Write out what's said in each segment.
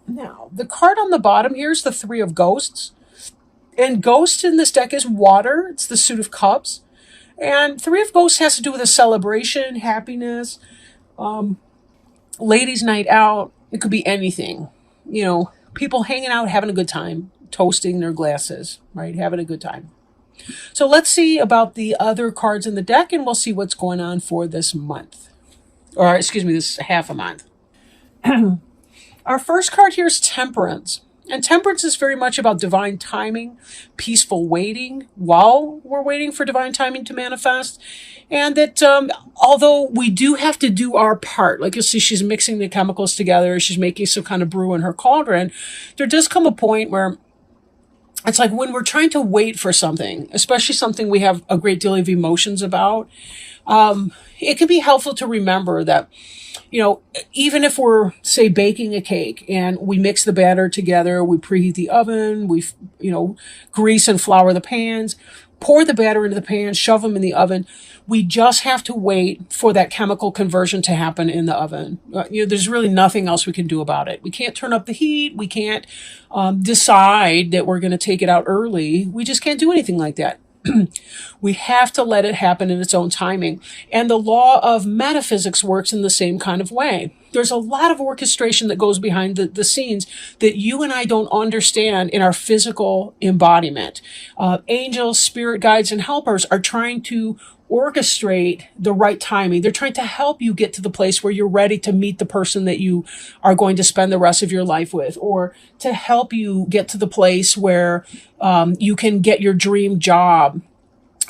Now, the card on the bottom here is the Three of Ghosts. And Ghost in this deck is water. It's the Suit of Cups. And Three of Ghosts has to do with a celebration, happiness, ladies' night out. It could be anything. People hanging out, having a good time, toasting their glasses, right? Having a good time. So let's see about the other cards in the deck, and we'll see what's going on for this month. Or, excuse me, this half a month. Our first card here is Temperance. And temperance is very much about divine timing, peaceful waiting while we're waiting for divine timing to manifest. And that although we do have to do our part, like you'll see she's mixing the chemicals together, she's making some kind of brew in her cauldron, there does come a point where it's like when we're trying to wait for something, especially something we have a great deal of emotions about, it can be helpful to remember that, even if we're, say, baking a cake and we mix the batter together, we preheat the oven, we, grease and flour the pans, pour the batter into the pan, shove them in the oven. We just have to wait for that chemical conversion to happen in the oven. There's really nothing else we can do about it. We can't turn up the heat. We can't decide that we're going to take it out early. We just can't do anything like that. We have to let it happen in its own timing. And the law of metaphysics works in the same kind of way. There's a lot of orchestration that goes behind the scenes that you and I don't understand in our physical embodiment. Angels, spirit guides, and helpers are trying to orchestrate the right timing. They're trying to help you get to the place where you're ready to meet the person that you are going to spend the rest of your life with, or to help you get to the place where you can get your dream job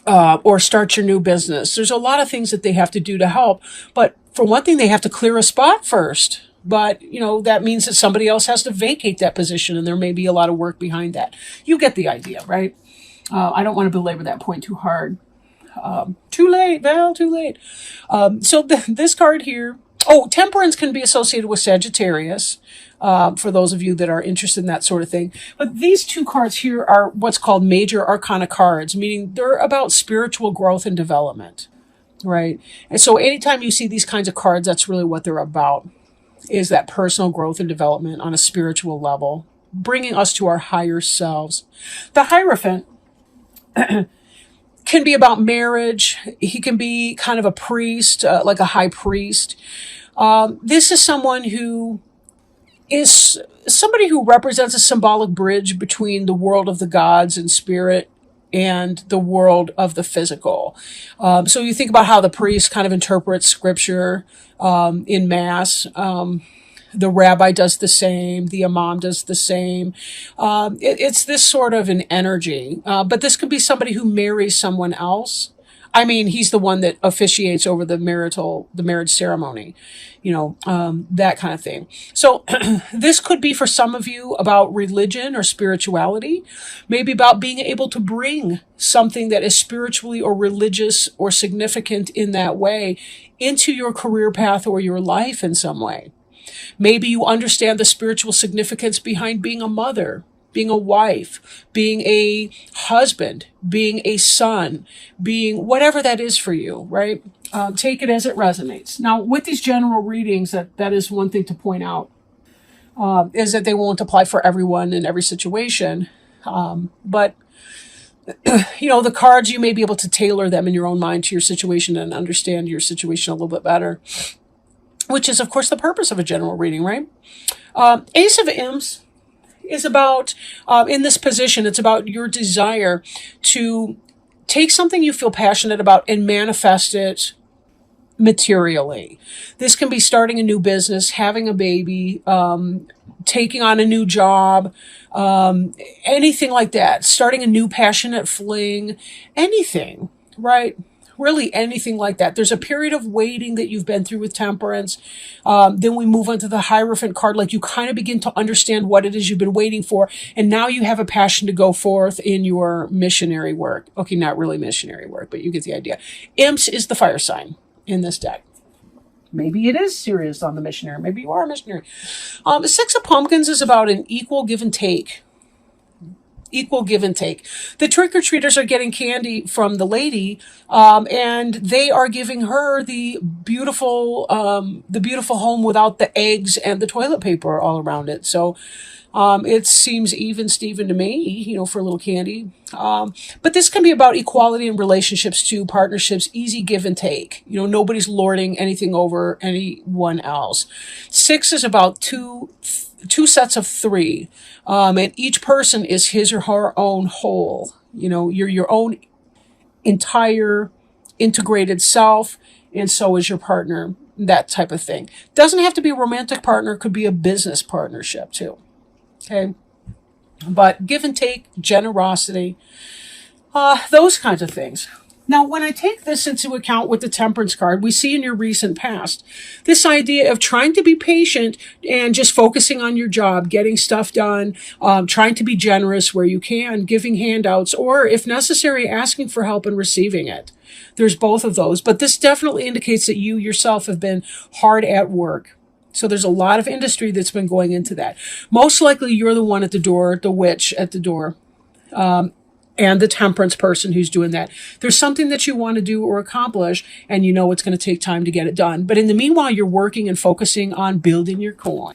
or start your new business. There's a lot of things that they have to do to help. But for one thing, they have to clear a spot first. But, that means that somebody else has to vacate that position, and there may be a lot of work behind that. You get the idea, right? I don't want to belabor that point too hard. Too late, Val, too late. This card here, temperance can be associated with Sagittarius, for those of you that are interested in that sort of thing. But these two cards here are what's called major arcana cards, meaning they're about spiritual growth and development, right? And so anytime you see these kinds of cards, that's really what they're about, is that personal growth and development on a spiritual level, bringing us to our higher selves. The Hierophant can be about marriage. He can be kind of a priest, like a high priest. This is someone who is somebody who represents a symbolic bridge between the world of the gods and spirit and the world of the physical. So you think about how the priest kind of interprets scripture in mass. The rabbi does the same. The imam does the same. It's this sort of an energy. But this could be somebody who marries someone else. I mean, he's the one that officiates over the marriage ceremony, that kind of thing. So this could be for some of you about religion or spirituality, maybe about being able to bring something that is spiritually or religious or significant in that way into your career path or your life in some way. Maybe you understand the spiritual significance behind being a mother, being a wife, being a husband, being a son, being whatever that is for you, right? Take it as it resonates. Now, with these general readings, that is one thing to point out, is that they won't apply for everyone in every situation. But the cards, you may be able to tailor them in your own mind to your situation and understand your situation a little bit better, which is, of course, the purpose of a general reading, right? Ace of Imps is about, in this position, it's about your desire to take something you feel passionate about and manifest it materially. This can be starting a new business, having a baby, taking on a new job, anything like that, starting a new passionate fling, anything, right? Really anything like that. There's a period of waiting that you've been through with Temperance. Then we move on to the Hierophant card. Like you kind of begin to understand what it is you've been waiting for. And now you have a passion to go forth in your missionary work. Okay, not really missionary work, but you get the idea. Imps is the fire sign in this deck. Maybe it is serious on the missionary. Maybe you are a missionary. The Six of Pumpkins is about an equal give and take. equal give and take. The trick-or-treaters are getting candy from the lady, and they are giving her the beautiful home without the eggs and the toilet paper all around it. So it seems even Steven to me, for a little candy. But this can be about equality in relationships too, partnerships, easy give and take. Nobody's lording anything over anyone else. 6 is about two sets of 3. And each person is his or her own whole. You're your own entire integrated self, and so is your partner, that type of thing. Doesn't have to be a romantic partner, could be a business partnership too. Okay. But give and take, generosity, those kinds of things. Now, when I take this into account with the Temperance card, we see in your recent past, this idea of trying to be patient and just focusing on your job, getting stuff done, trying to be generous where you can, giving handouts, or if necessary, asking for help and receiving it. There's both of those, but this definitely indicates that you yourself have been hard at work. So there's a lot of industry that's been going into that. Most likely you're the one at the door, the witch at the door, and the temperance person who's doing that. There's something that you want to do or accomplish, and it's going to take time to get it done. But in the meanwhile, you're working and focusing on building your coin.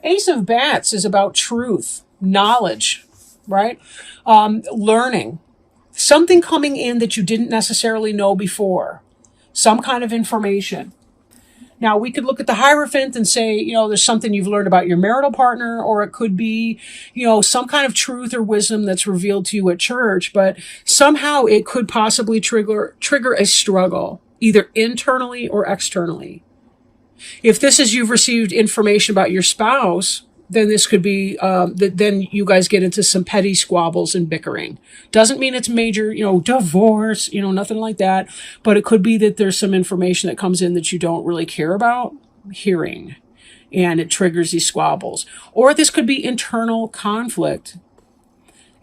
Ace of Bats is about truth, knowledge, right? Learning. Something coming in that you didn't necessarily know before. Some kind of information. Now, we could look at the Hierophant and say, there's something you've learned about your marital partner, or it could be, some kind of truth or wisdom that's revealed to you at church, but somehow it could possibly trigger a struggle, either internally or externally. If this is you've received information about your spouse, then this could be, then you guys get into some petty squabbles and bickering. Doesn't mean it's major, divorce, nothing like that. But it could be that there's some information that comes in that you don't really care about hearing, and it triggers these squabbles. Or this could be internal conflict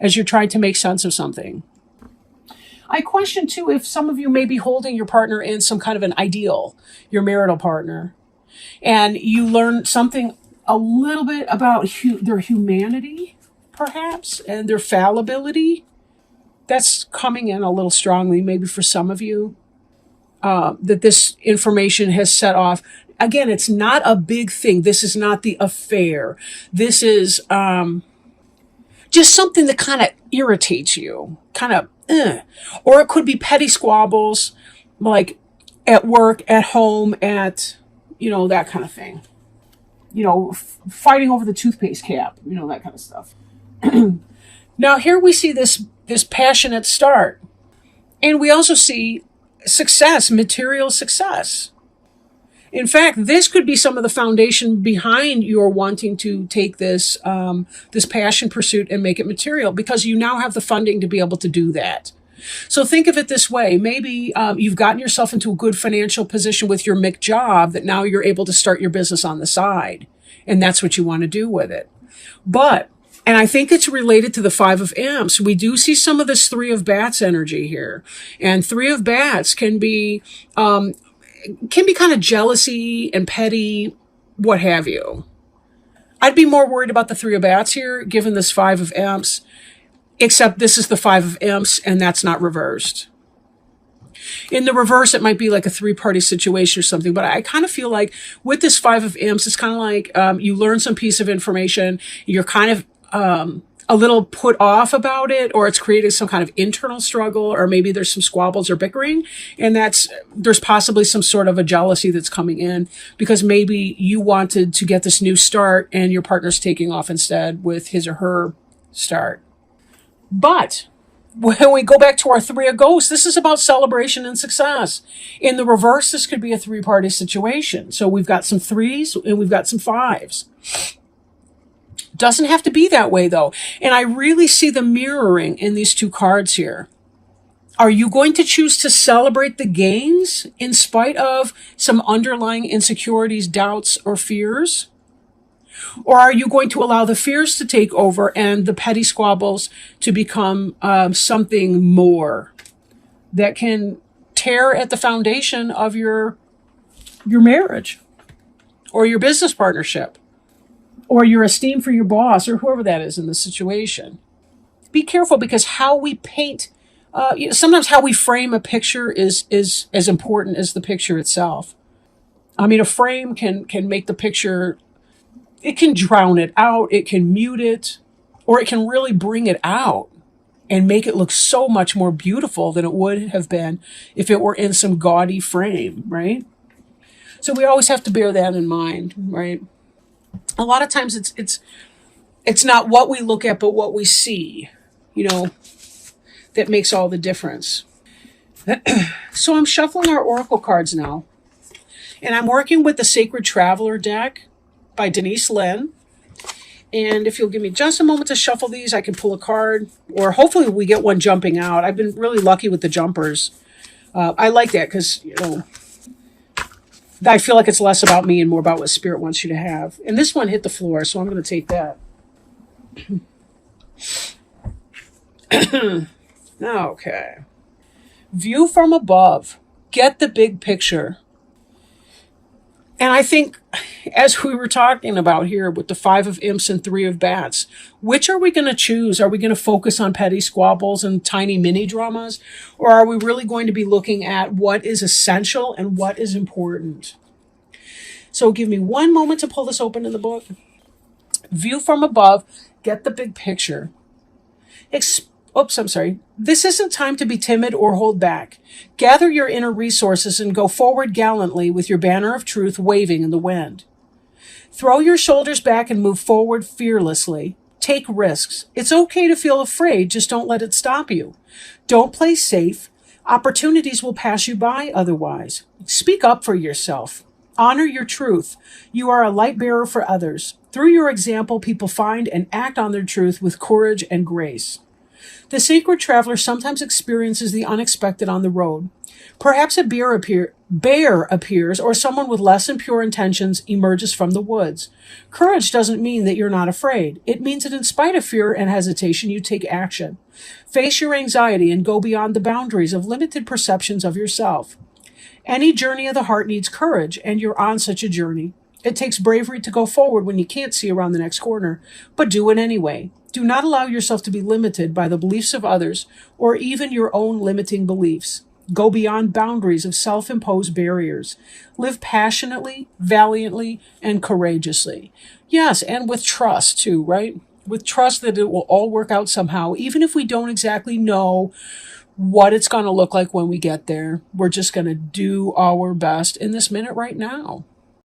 as you're trying to make sense of something. I question too if some of you may be holding your partner in some kind of an ideal, your marital partner, and you learn something a little bit about their humanity, perhaps, and their fallibility. That's coming in a little strongly, maybe for some of you, that this information has set off. Again, it's not a big thing. This is not the affair. This is just something that kind of irritates you, Or it could be petty squabbles, like at work, at home, at, that kind of thing. Fighting over the toothpaste cap, that kind of stuff. Now, here we see this passionate start. And we also see success, material success. In fact, this could be some of the foundation behind your wanting to take this passion pursuit and make it material, because you now have the funding to be able to do that. So think of it this way. Maybe you've gotten yourself into a good financial position with your MIC job that now you're able to start your business on the side. And that's what you want to do with it. And I think it's related to the 5 of Imps. We do see some of this 3 of Bats energy here. And 3 of Bats can be kind of jealousy and petty, what have you. I'd be more worried about the 3 of Bats here, given this 5 of Imps. Except this is the 5 of Imps, and that's not reversed. In the reverse, it might be like a 3-party situation or something, but I kind of feel like with this 5 of Imps, it's kind of like you learn some piece of information, you're kind of a little put off about it, or it's created some kind of internal struggle, or maybe there's some squabbles or bickering, and there's possibly some sort of a jealousy that's coming in, because maybe you wanted to get this new start, and your partner's taking off instead with his or her start. But when we go back to our 3 of Ghosts, this is about celebration and success. In the reverse, this could be a 3-party situation. So we've got some 3s and we've got some 5s. Doesn't have to be that way, though. And I really see the mirroring in these 2 cards here. Are you going to choose to celebrate the gains in spite of some underlying insecurities, doubts, or fears? Or are you going to allow the fears to take over and the petty squabbles to become something more that can tear at the foundation of your marriage or your business partnership or your esteem for your boss or whoever that is in the situation? be careful, because how we paint, sometimes how we frame a picture is as important as the picture itself. I mean, a frame can make the picture, it can drown it out, it can mute it, or it can really bring it out and make it look so much more beautiful than it would have been if it were in some gaudy frame, right? So we always have to bear that in mind, right? A lot of times it's not what we look at, but what we see, you know, that makes all the difference. So I'm shuffling our oracle cards now, and I'm working with the Sacred Traveler deck by Denise Lynn. And if you'll give me just a moment to shuffle these, I can pull a card, or hopefully we get one jumping out. I've been really lucky with the jumpers. I like that because, you know, I feel like it's less about me and more about what Spirit wants you to have. And this one hit the floor, so I'm going to take that. Okay. View from above. Get the big picture. And I think, as we were talking about here with the 5 of Imps and 3 of Bats, which are we going to choose? Are we going to focus on petty squabbles and tiny mini dramas? Or are we really going to be looking at what is essential and what is important? So give me one moment to pull this open in the book. View from above. Get the big picture. I'm sorry. This isn't time to be timid or hold back. Gather your inner resources and go forward gallantly with your banner of truth waving in the wind. Throw your shoulders back and move forward fearlessly. Take risks. It's okay to feel afraid, just don't let it stop you. Don't play safe. Opportunities will pass you by otherwise. Speak up for yourself. Honor your truth. You are a light bearer for others. Through your example, people find and act on their truth with courage and grace. The Sacred Traveler sometimes experiences the unexpected on the road. Perhaps a bear appears, or someone with less than pure intentions emerges from the woods. Courage doesn't mean that you're not afraid. It means that in spite of fear and hesitation, you take action. Face your anxiety and go beyond the boundaries of limited perceptions of yourself. Any journey of the heart needs courage, and you're on such a journey. It takes bravery to go forward when you can't see around the next corner, but do it anyway. Do not allow yourself to be limited by the beliefs of others or even your own limiting beliefs. Go beyond boundaries of self-imposed barriers. Live passionately, valiantly, and courageously. Yes, and with trust too, right? With trust that it will all work out somehow, even if we don't exactly know what it's going to look like when we get there. We're just going to do our best in this minute right now.